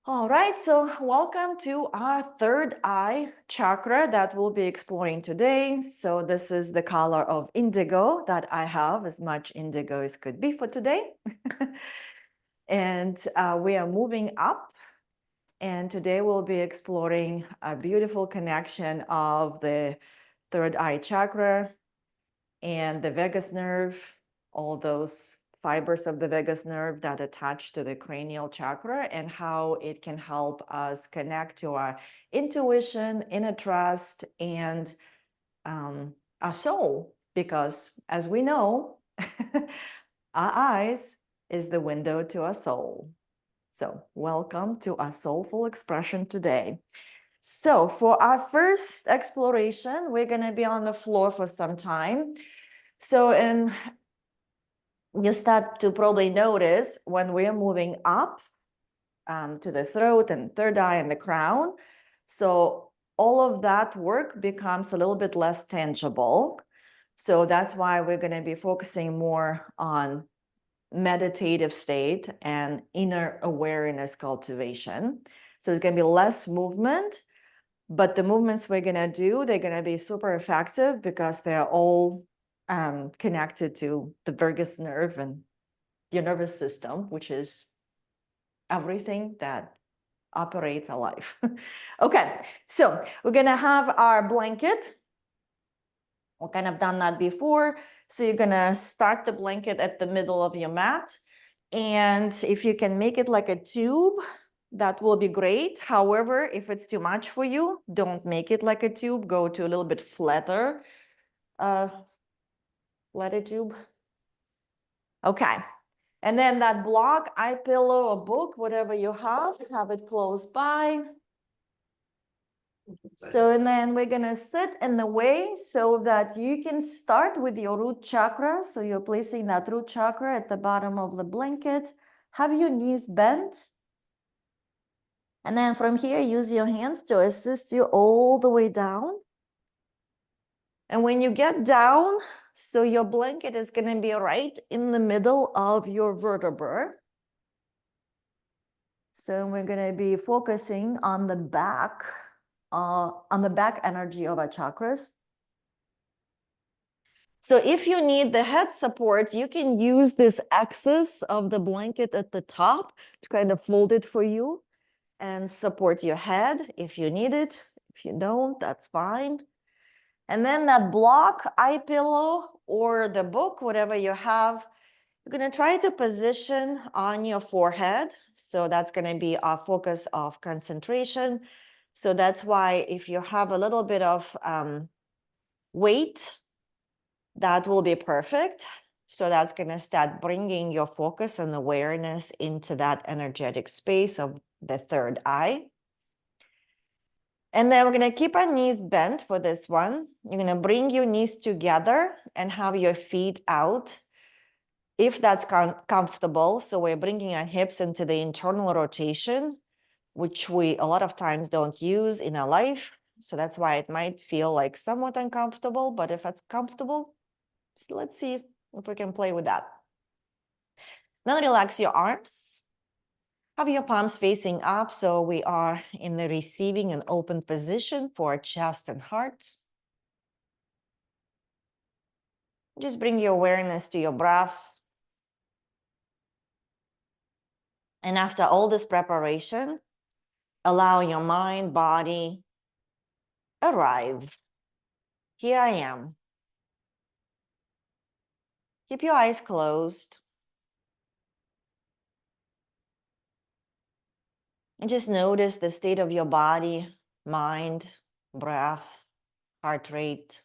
All right, so welcome to our third eye chakra that we'll be exploring today. So this is the color of indigo that I have, as much indigo as could be for today. And we are moving up. And today we'll be exploring a beautiful connection of the third eye chakra and the vagus nerve, all those fibers of the vagus nerve that attach to the cranial chakra, and how it can help us connect to our intuition, inner trust, and our soul. Because as we know, our eyes is the window to our soul. So welcome to our soulful expression today. So for our first exploration, we're going to be on the floor for some time. So, and you start to probably notice when we're moving up to the throat and third eye and the crown. So all of that work becomes a little bit less tangible. So that's why we're going to be focusing more on meditative state and inner awareness cultivation. So it's going to be less movement, but the movements we're going to do, they're going to be super effective because they're all connected to the vagus nerve and your nervous system, which is everything that operates our life. Okay, so we're going to have our blanket. We've kind of done that before. So you're going to start the blanket at the middle of your mat. And if you can make it like a tube, that will be great. However, if it's too much for you, don't make it like a tube. Go to a little bit flatter tube. Okay. And then that block, eye pillow, or book, whatever you have it close by. So, and then we're going to sit in the way so that you can start with your root chakra. So you're placing that root chakra at the bottom of the blanket. Have your knees bent. And then from here, use your hands to assist you all the way down. And when you get down, so your blanket is going to be right in the middle of your vertebra. So we're going to be focusing on the back energy of our chakras. So if you need the head support, you can use this axis of the blanket at the top to kind of fold it for you and support your head if you need it. If you don't, that's fine. And then that block, eye pillow, or the book, whatever you have, you're going to try to position on your forehead. So that's going to be our focus of concentration. So that's why if you have a little bit of weight, that will be perfect. So that's going to start bringing your focus and awareness into that energetic space of the third eye. And then we're going to keep our knees bent for this one. You're going to bring your knees together and have your feet out if that's comfortable. So we're bringing our hips into the internal rotation, which we a lot of times don't use in our life. So that's why it might feel like somewhat uncomfortable, but if it's comfortable, so let's see if we can play with that. Then relax your arms. Have your palms facing up, so we are in the receiving and open position for chest and heart. Just bring your awareness to your breath. And after all this preparation, allow your mind, body, arrive. Here I am. Keep your eyes closed. And just notice the state of your body, mind, breath, heart rate.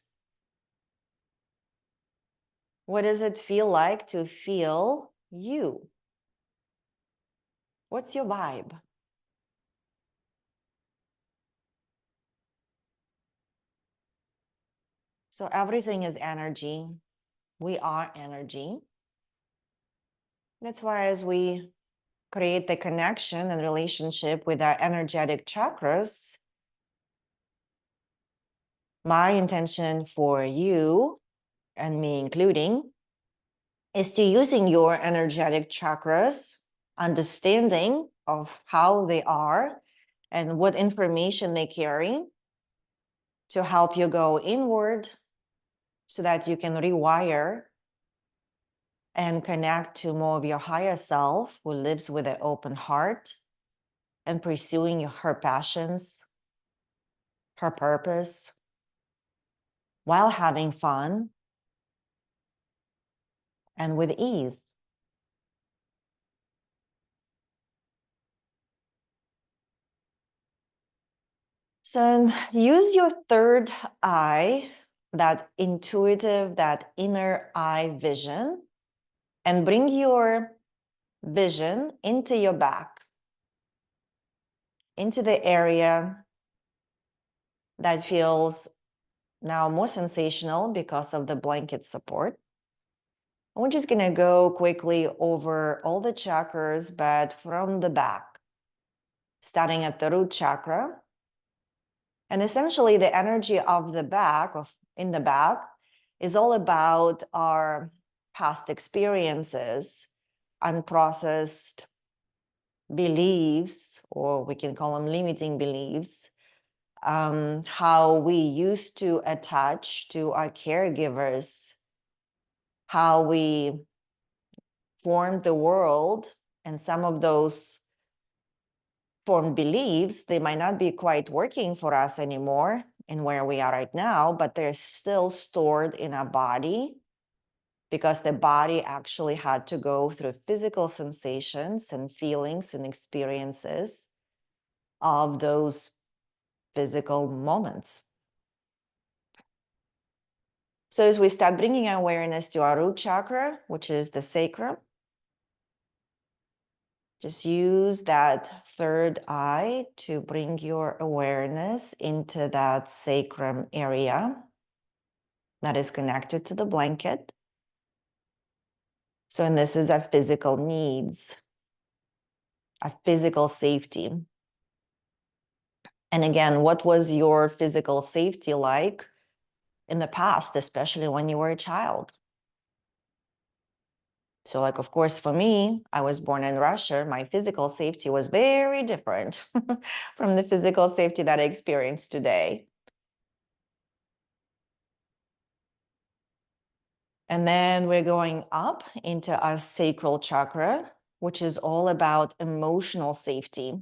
What does it feel like to feel you? What's your vibe? So everything is energy. We are energy. That's why as we create the connection and relationship with our energetic chakras, my intention for you, and me including, is to using your energetic chakras understanding of how they are and what information they carry to help you go inward so that you can rewire and connect to more of your higher self who lives with an open heart and pursuing her passions, her purpose, while having fun and with ease. So use your third eye, that intuitive, that inner eye vision, and bring your vision into your back, into the area that feels now more sensational because of the blanket support. And we're just gonna go quickly over all the chakras, but from the back, starting at the root chakra. And essentially the energy of the back, in the back, is all about our past experiences, unprocessed beliefs, or we can call them limiting beliefs, how we used to attach to our caregivers, how we formed the world, and some of those formed beliefs, they might not be quite working for us anymore in where we are right now, but they're still stored in our body because the body actually had to go through physical sensations and feelings and experiences of those physical moments. So as we start bringing awareness to our root chakra, which is the sacrum, just use that third eye to bring your awareness into that sacrum area that is connected to the blanket. So, and this is our physical needs, our physical safety. And again, what was your physical safety like in the past, especially when you were a child? So like, of course, for me, I was born in Russia. My physical safety was very different from the physical safety that I experience today. And then we're going up into our sacral chakra, which is all about emotional safety.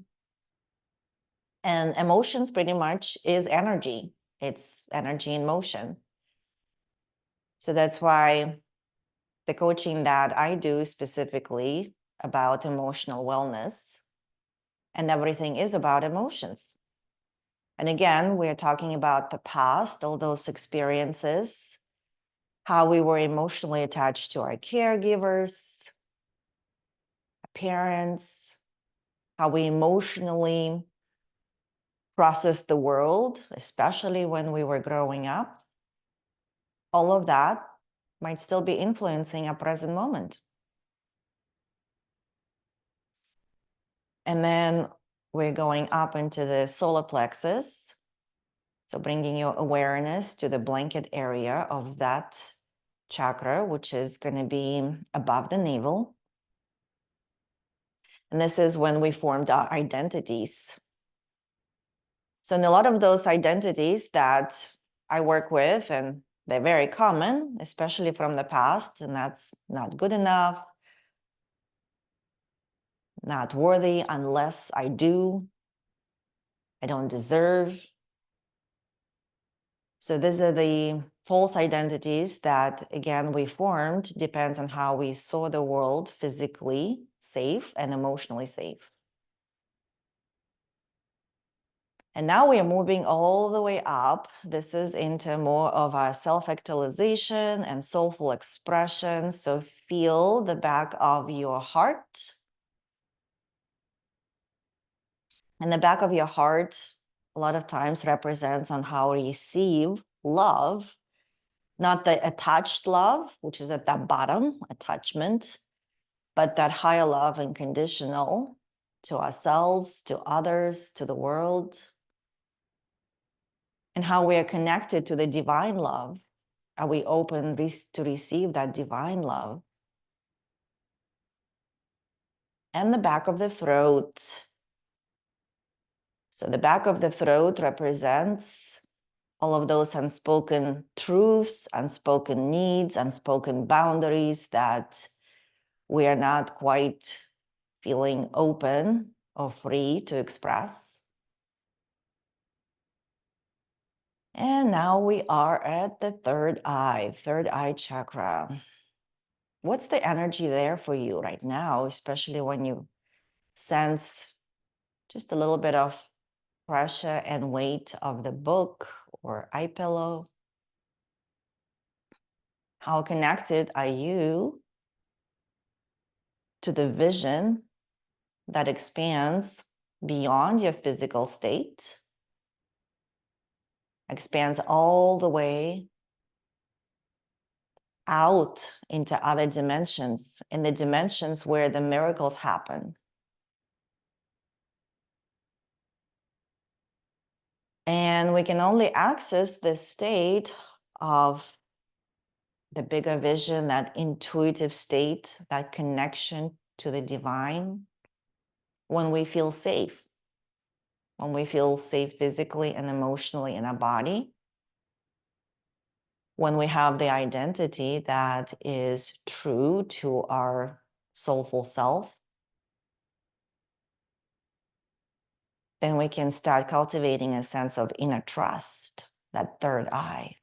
And emotions pretty much is energy. It's energy in motion. So that's why the coaching that I do specifically about emotional wellness, and everything is about emotions. And again, we're talking about the past, all those experiences, how we were emotionally attached to our caregivers, parents, how we emotionally processed the world, especially when we were growing up. All of that might still be influencing our present moment. And then we're going up into the solar plexus. So bringing your awareness to the blanket area of that chakra, which is going to be above the navel. And this is when we formed our identities. So in a lot of those identities that I work with, and they're very common, especially from the past, and that's not good enough, not worthy unless I do, I don't deserve. So these are the false identities that, again, we formed, depends on how we saw the world physically safe and emotionally safe. And now we are moving all the way up. This is into more of a self-actualization and soulful expression. So feel the back of your heart. And the back of your heart, a lot of times represents on how we receive love, not the attached love, which is at that bottom, attachment, but that higher love and conditional to ourselves, to others, to the world. And how we are connected to the divine love. Are we open to receive that divine love? and the back of the throat. So the back of the throat represents all of those unspoken truths, unspoken needs, unspoken boundaries that we are not quite feeling open or free to express. And now we are at the third eye chakra. What's the energy there for you right now, especially when you sense just a little bit of pressure and weight of the book or eye pillow? How connected are you to the vision that expands beyond your physical state, expands all the way out into other dimensions, in the dimensions where the miracles happen? And we can only access this state of the bigger vision, that intuitive state, that connection to the divine, when we feel safe, when we feel safe physically and emotionally in our body, when we have the identity that is true to our soulful self, then we can start cultivating a sense of inner trust, that third eye.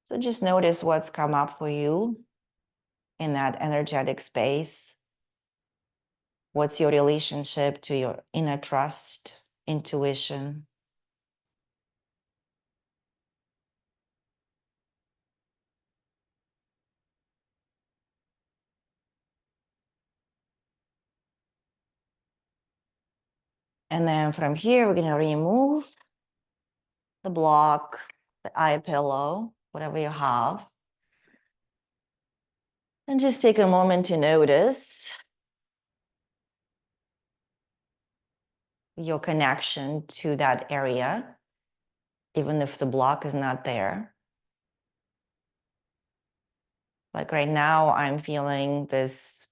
So just notice what's come up for you in that energetic space. What's your relationship to your inner trust, intuition? And then from here, we're going to remove the block, the eye pillow, whatever you have. And just take a moment to notice your connection to that area, even if the block is not there. Like right now, I'm feeling this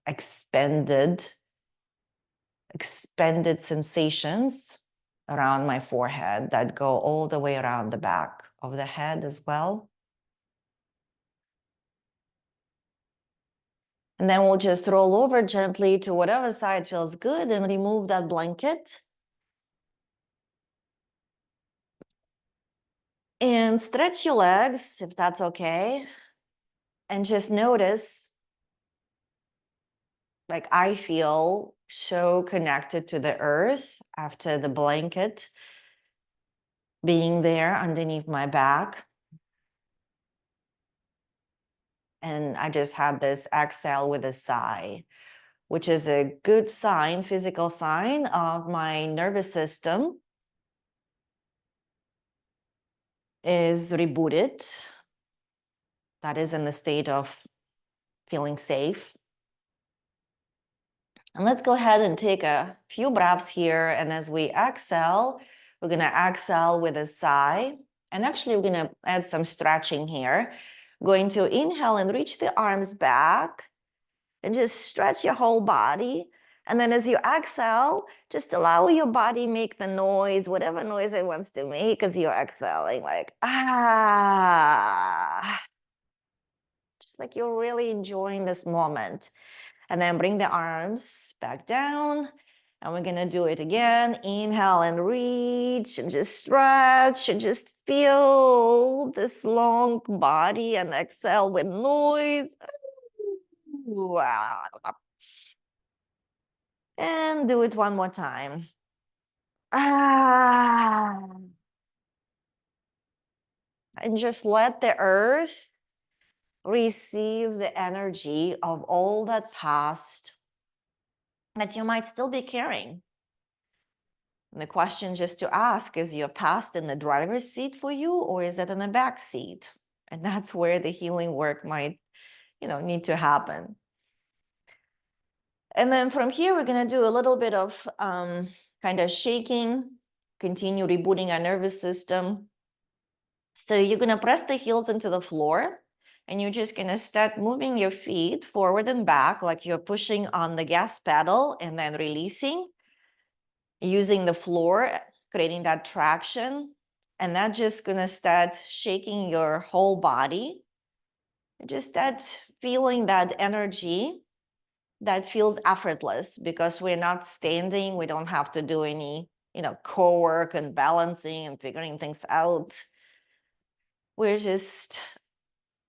expanded sensations around my forehead that go all the way around the back of the head as well. And then we'll just roll over gently to whatever side feels good and remove that blanket. And stretch your legs, if that's okay. And just notice, like I feel so connected to the earth after the blanket being there underneath my back. And I just had this exhale with a sigh, which is a good sign, physical sign of my nervous system is rebooted. That is in the state of feeling safe. And let's go ahead and take a few breaths here. And as we exhale, we're going to exhale with a sigh. And actually, we're going to add some stretching here. Going to inhale and reach the arms back and just stretch your whole body. And then as you exhale, just allow your body make the noise, whatever noise it wants to make as you're exhaling, like, ah. Just like you're really enjoying this moment. And then bring the arms back down. And we're going to do it again. Inhale and reach and just stretch and just feel this long body, and exhale with noise. And do it one more time. And just let the earth receive the energy of all that past that you might still be carrying. And the question just to ask is, your past in the driver's seat for you, or is it in the back seat? And that's where the healing work might, need to happen. And then from here, we're going to do a little bit of kind of shaking, continue rebooting our nervous system. So you're going to press the heels into the floor, and you're just going to start moving your feet forward and back like you're pushing on the gas pedal and then releasing, using the floor, creating that traction. And that's just going to start shaking your whole body. Just that feeling that energy that feels effortless because we're not standing. We don't have to do any, core work and balancing and figuring things out. We're just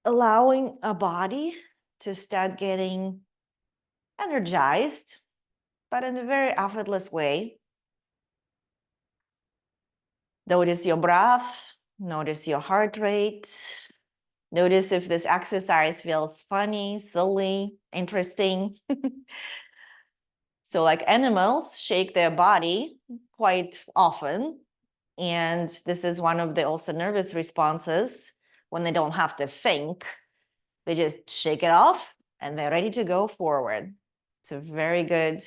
allowing a body to start getting energized, but in a very effortless way. Notice your breath, notice your heart rate. Notice if this exercise feels funny, silly, interesting. So like animals shake their body quite often. And this is one of the also nervous responses when they don't have to think. They just shake it off and they're ready to go forward. It's a very good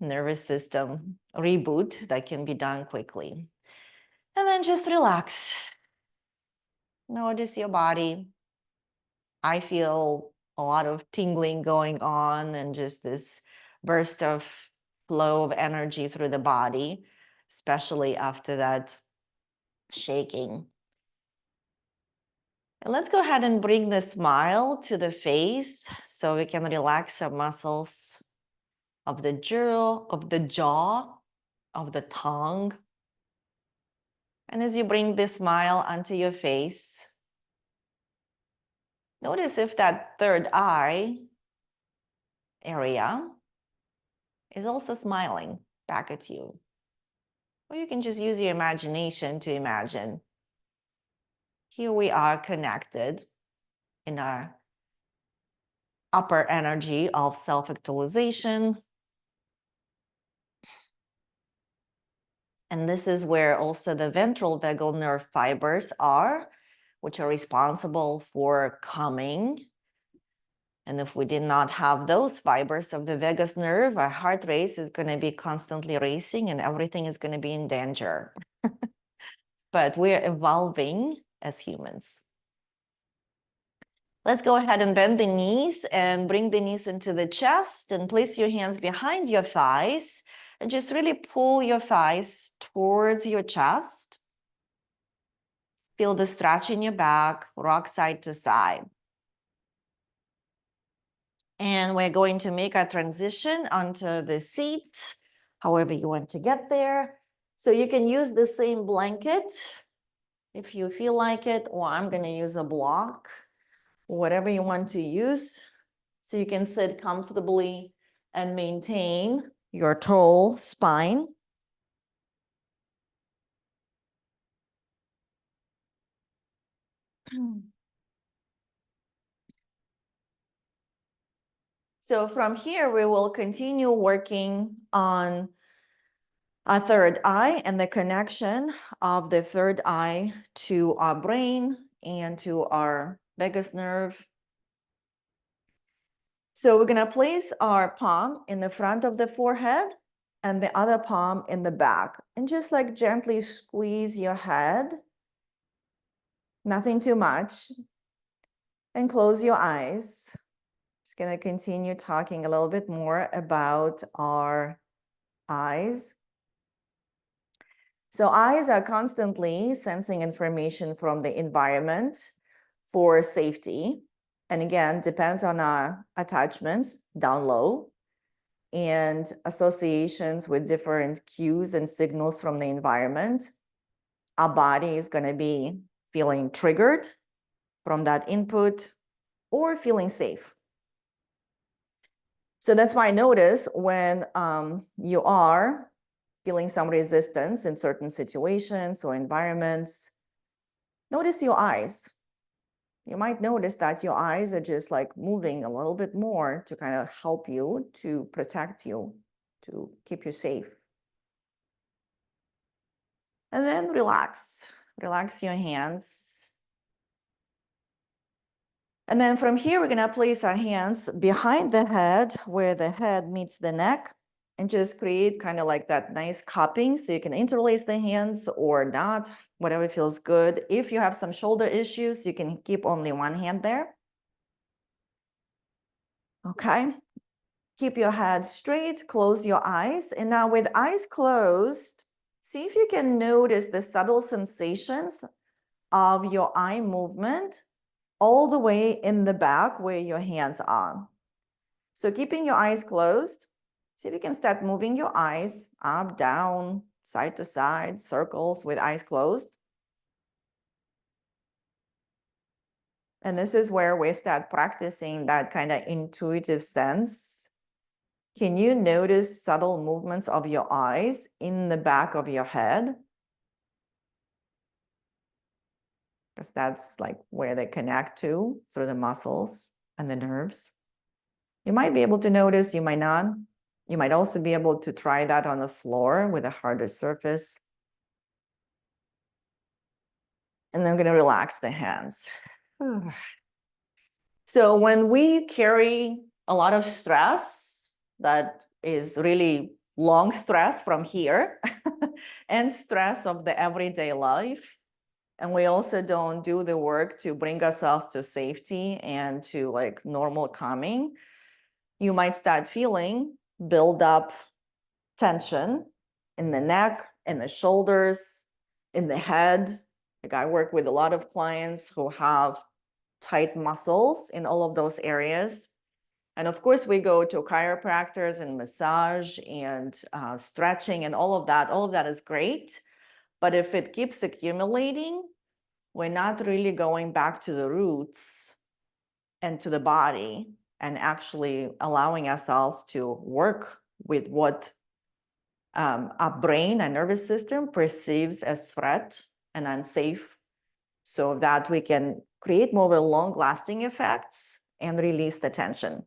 nervous system reboot that can be done quickly. And then just relax. Notice your body. I feel a lot of tingling going on and just this burst of flow of energy through the body, especially after that shaking. And let's go ahead and bring the smile to the face so we can relax some muscles of the jaw, of the tongue. And as you bring the smile onto your face, notice if that third eye area is also smiling back at you. Or you can just use your imagination to imagine. Here we are connected in our upper energy of self-actualization. And this is where also the ventral vagal nerve fibers are, which are responsible for calming. And if we did not have those fibers of the vagus nerve, our heart rate is going to be constantly racing and everything is going to be in danger. But we're evolving as humans. Let's go ahead and bend the knees and bring the knees into the chest and place your hands behind your thighs and just really pull your thighs towards your chest. Feel the stretch in your back, rock side to side. And we're going to make a transition onto the seat, however you want to get there. So you can use the same blanket if you feel like it, or I'm going to use a block, whatever you want to use. So you can sit comfortably and maintain your tall spine. So from here, we will continue working on our third eye and the connection of the third eye to our brain and to our vagus nerve. So we're going to place our palm in the front of the forehead and the other palm in the back. And just like gently squeeze your head, nothing too much, and close your eyes. Just going to continue talking a little bit more about our eyes. So eyes are constantly sensing information from the environment for safety. And again, depends on our attachments down low and associations with different cues and signals from the environment. Our body is going to be feeling triggered from that input or feeling safe. So that's why I notice when you are feeling some resistance in certain situations or environments, notice your eyes. You might notice that your eyes are just like moving a little bit more to kind of help you, to protect you, to keep you safe. And then relax. Relax your hands. And then from here, we're going to place our hands behind the head where the head meets the neck. and just create kind of like that nice cupping so you can interlace the hands or not, whatever feels good. If you have some shoulder issues, you can keep only one hand there. Okay. Keep your head straight, close your eyes. And now with eyes closed, see if you can notice the subtle sensations of your eye movement all the way in the back where your hands are. So keeping your eyes closed, see if you can start moving your eyes up, down, side to side, circles with eyes closed. And this is where we start practicing that kind of intuitive sense. Can you notice subtle movements of your eyes in the back of your head? Because that's like where they connect to through the muscles and the nerves. You might be able to notice, you might not. You might also be able to try that on the floor with a harder surface. And then I'm going to relax the hands. So when we carry a lot of stress, that is really long stress from here and stress of the everyday life, and we also don't do the work to bring ourselves to safety and to like normal calming, you might start feeling build up tension in the neck, in the shoulders, in the head. Like I work with a lot of clients who have tight muscles in all of those areas. And of course, we go to chiropractors and massage and stretching and all of that. All of that is great. But if it keeps accumulating, we're not really going back to the roots and to the body and actually allowing ourselves to work with what our brain and nervous system perceives as threat and unsafe, so that we can create more long-lasting effects and release the tension.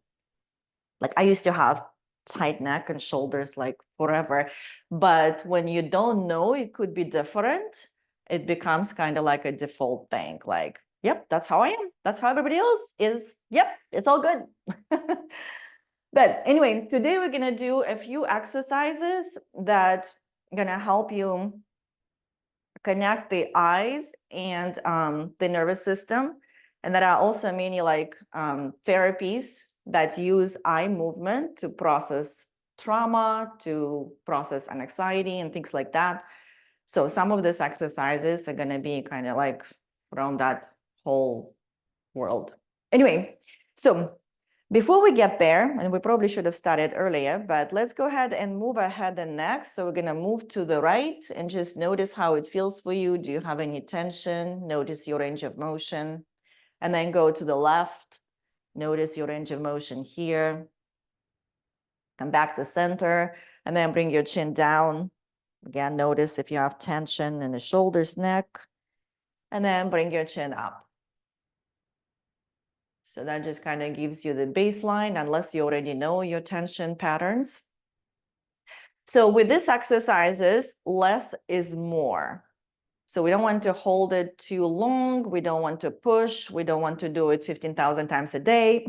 Like I used to have tight neck and shoulders like forever, but when you don't know it could be different, it becomes kind of like a default thing. Like, yep, that's how I am. That's how everybody else is. Yep, it's all good. But anyway, today we're gonna do a few exercises that are gonna help you connect the eyes and the nervous system. And there are also many like therapies that use eye movement to process trauma, to process anxiety and things like that. So some of these exercises are going to be kind of like from that whole world. Anyway, so before we get there, and we probably should have started earlier, but let's go ahead and move ahead and next. So we're going to move to the right and just notice how it feels for you. Do you have any tension? Notice your range of motion. And then go to the left. Notice your range of motion here. Come back to center and then bring your chin down. Again, notice if you have tension in the shoulders, neck, and then bring your chin up. So that just kind of gives you the baseline, unless you already know your tension patterns. So with these exercises, less is more. So we don't want to hold it too long. We don't want to push. We don't want to do it 15,000 times a day.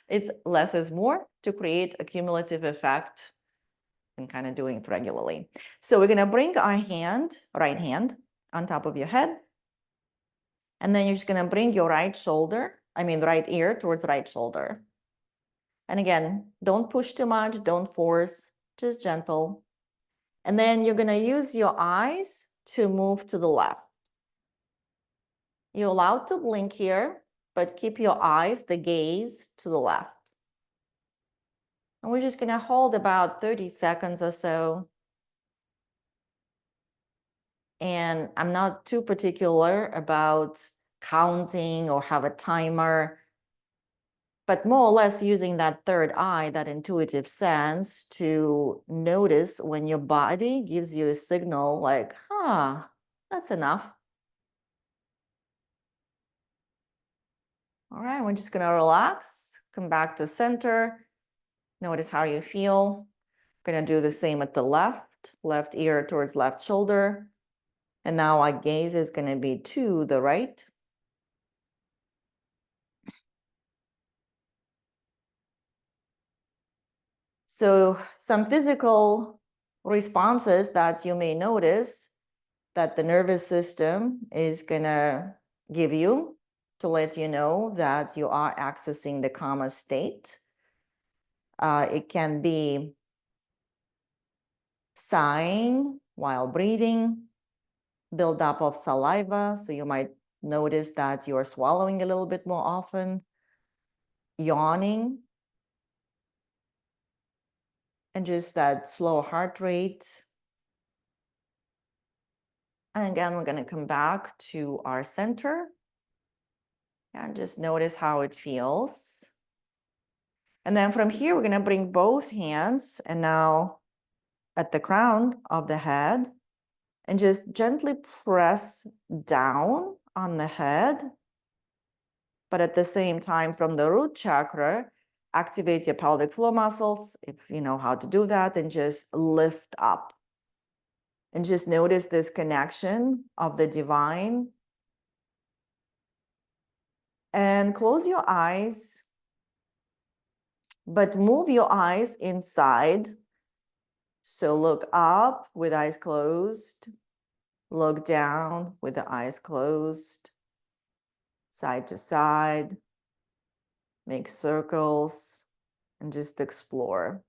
It's less is more to create a cumulative effect and kind of doing it regularly. So we're going to bring our hand, right hand, on top of your head. And then you're just going to bring your right ear towards right shoulder. And again, don't push too much, don't force, just gentle. And then you're going to use your eyes to move to the left. You're allowed to blink here, but keep your eyes, the gaze, to the left. And we're just going to hold about 30 seconds or so. And I'm not too particular about counting or have a timer, but more or less using that third eye, that intuitive sense, to notice when your body gives you a signal like, that's enough. All right, we're just gonna relax, come back to center. Notice how you feel. Gonna do the same at the left ear towards left shoulder. And now our gaze is gonna be to the right. So some physical responses that you may notice that the nervous system is gonna give you to let you know that you are accessing the calmer state. It can be sighing while breathing, buildup of saliva. So you might notice that you are swallowing a little bit more often, yawning, and just that slow heart rate. And again, we're going to come back to our center and just notice how it feels. And then from here, we're going to bring both hands and now at the crown of the head and just gently press down on the head. But at the same time, from the root chakra, activate your pelvic floor muscles, if you know how to do that, and just lift up. And just notice this connection of the divine. And close your eyes, but move your eyes inside. So look up with eyes closed, look down with the eyes closed, side to side, make circles, and just explore.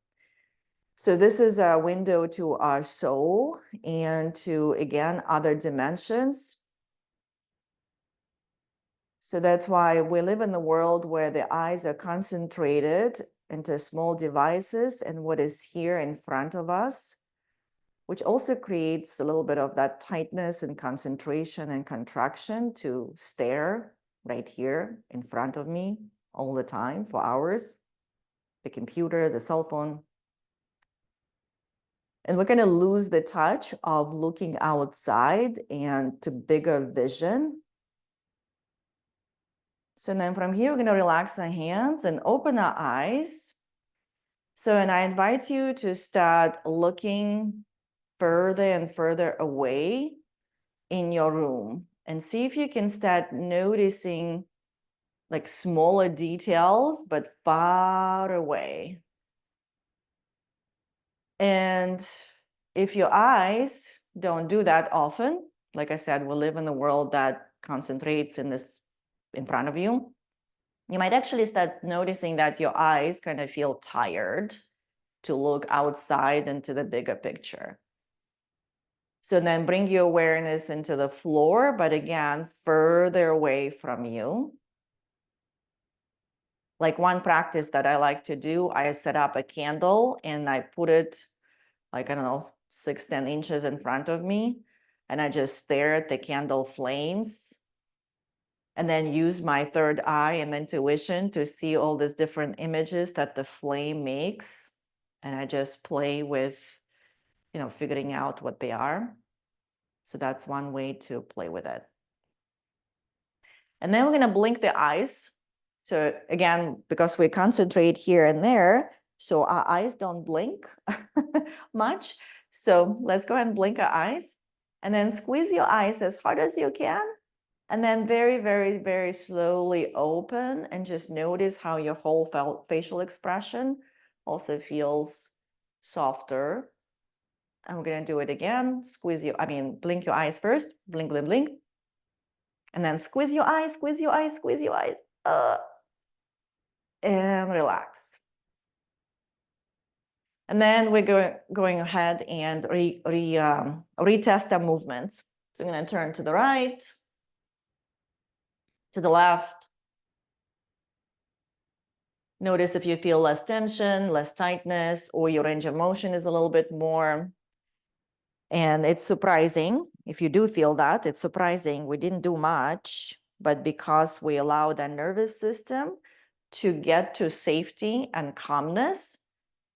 So this is a window to our soul and to, again, other dimensions. So that's why we live in the world where the eyes are concentrated into small devices and what is here in front of us, which also creates a little bit of that tightness and concentration and contraction to stare right here in front of me all the time for hours, the computer, the cell phone. And we're going to lose the touch of looking outside and to bigger vision. So then from here, we're going to relax our hands and open our eyes. So, and I invite you to start looking further and further away in your room and see if you can start noticing like smaller details, but far away. And if your eyes don't do that often, like I said, we live in a world that concentrates in this in front of you. You might actually start noticing that your eyes kind of feel tired to look outside into the bigger picture. So then bring your awareness into the floor, but again, further away from you. Like one practice that I like to do, I set up a candle and I put it like, I don't know, 6-10 inches in front of me. And I just stare at the candle flames and then use my third eye and intuition to see all these different images that the flame makes. And I just play with, you know, figuring out what they are. So that's one way to play with it. And then we're going to blink the eyes. So again, because we concentrate here and there, so our eyes don't blink much. So let's go ahead and blink our eyes and then squeeze your eyes as hard as you can. And then very, very, very slowly open and just notice how your whole facial expression also feels softer. And we're going to do it again. Blink your eyes first. Blink, blink, blink. And then squeeze your eyes, squeeze your eyes, squeeze your eyes. And relax. And then we're going ahead and retest the movements. So I'm going to turn to the right, to the left. Notice if you feel less tension, less tightness, or your range of motion is a little bit more. And it's surprising, if you do feel that, it's surprising. We didn't do much, but because we allowed our nervous system to get to safety and calmness,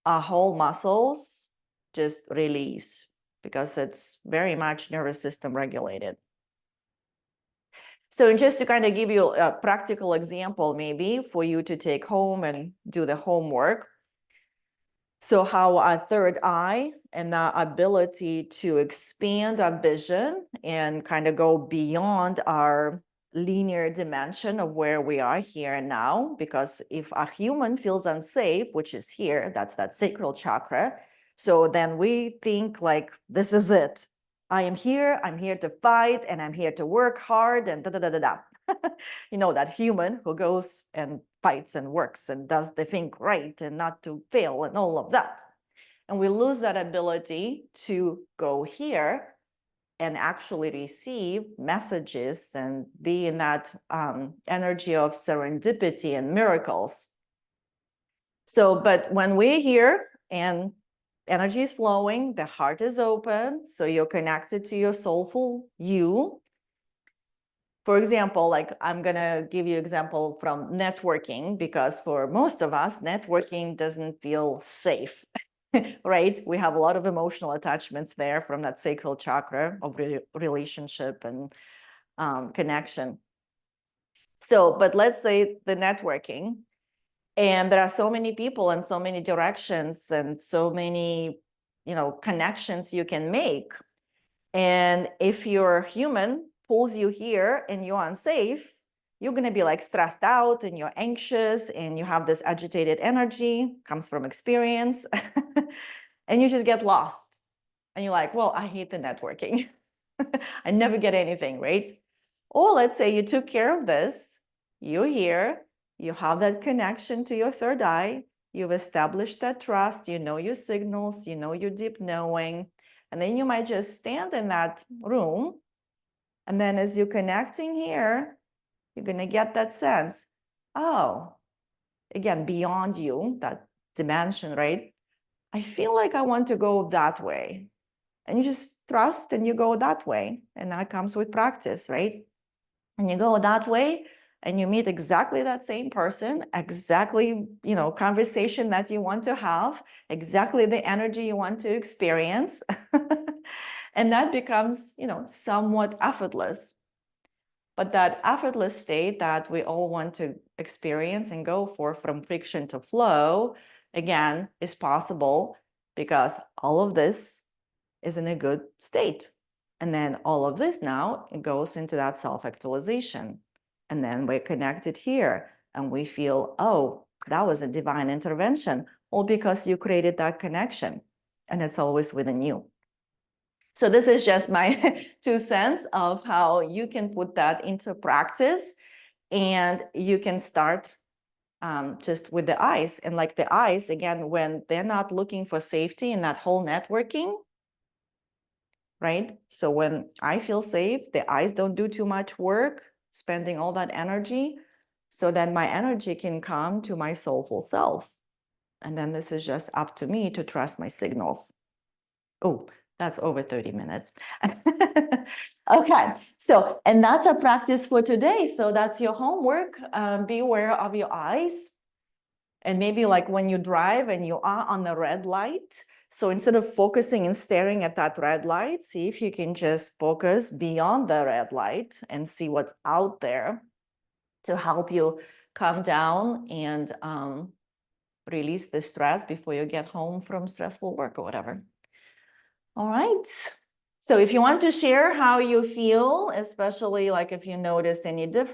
our whole muscles just release because it's very much nervous system regulated. So just to kind of give you a practical example, maybe for you to take home and do the homework. So how our third eye and our ability to expand our vision and kind of go beyond our linear dimension of where we are here and now, because if a human feels unsafe, which is here, that's that sacral chakra, so then we think like, this is it. I am here, I'm here to fight, and I'm here to work hard, and da-da-da-da-da. You know, that human who goes and fights and works and does the thing right and not to fail and all of that. And we lose that ability to go here and actually receive messages and be in that energy of serendipity and miracles. So, but when we're here and energy is flowing, the heart is open, so you're connected to your soulful you. For example, like I'm gonna give you an example from networking, because for most of us, networking doesn't feel safe. Right? We have a lot of emotional attachments there from that sacral chakra of relationship and connection. So, but let's say the networking, and there are so many people and so many directions and so many, you know, connections you can make. And if your human pulls you here and you're unsafe, you're going to be like stressed out and you're anxious and you have this agitated energy, comes from experience, and you just get lost. And you're like, well, I hate the networking. I never get anything, right? Or let's say you took care of this, you're here, you have that connection to your third eye, you've established that trust, you know your signals, you know your deep knowing, and then you might just stand in that room, and then as you're connecting here, you're going to get that sense, oh, again, beyond you, that dimension, right? I feel like I want to go that way. And you just trust and you go that way. And that comes with practice, right? And you go that way and you meet exactly that same person, exactly, you know, conversation that you want to have, exactly the energy you want to experience. And that becomes, you know, somewhat effortless. But that effortless state that we all want to experience and go for, from friction to flow, again, is possible because all of this is in a good state. And then all of this now, it goes into that self-actualization. And then we're connected here and we feel, oh, that was a divine intervention, all because you created that connection and it's always within you. So this is just my 2 cents of how you can put that into practice, and you can start just with the eyes. And like the eyes, again, when they're not looking for safety in that whole networking, right? So when I feel safe, the eyes don't do too much work, spending all that energy. So then my energy can come to my soulful self. And then this is just up to me to trust my signals. Oh, that's over 30 minutes. Okay, so, and that's a practice for today. So that's your homework. Be aware of your eyes. And maybe like when you drive and you are on the red light, so instead of focusing and staring at that red light, see if you can just focus beyond the red light and see what's out there to help you calm down and release the stress before you get home from stressful work or whatever. All right. So if you want to share how you feel, especially like if you noticed any difference,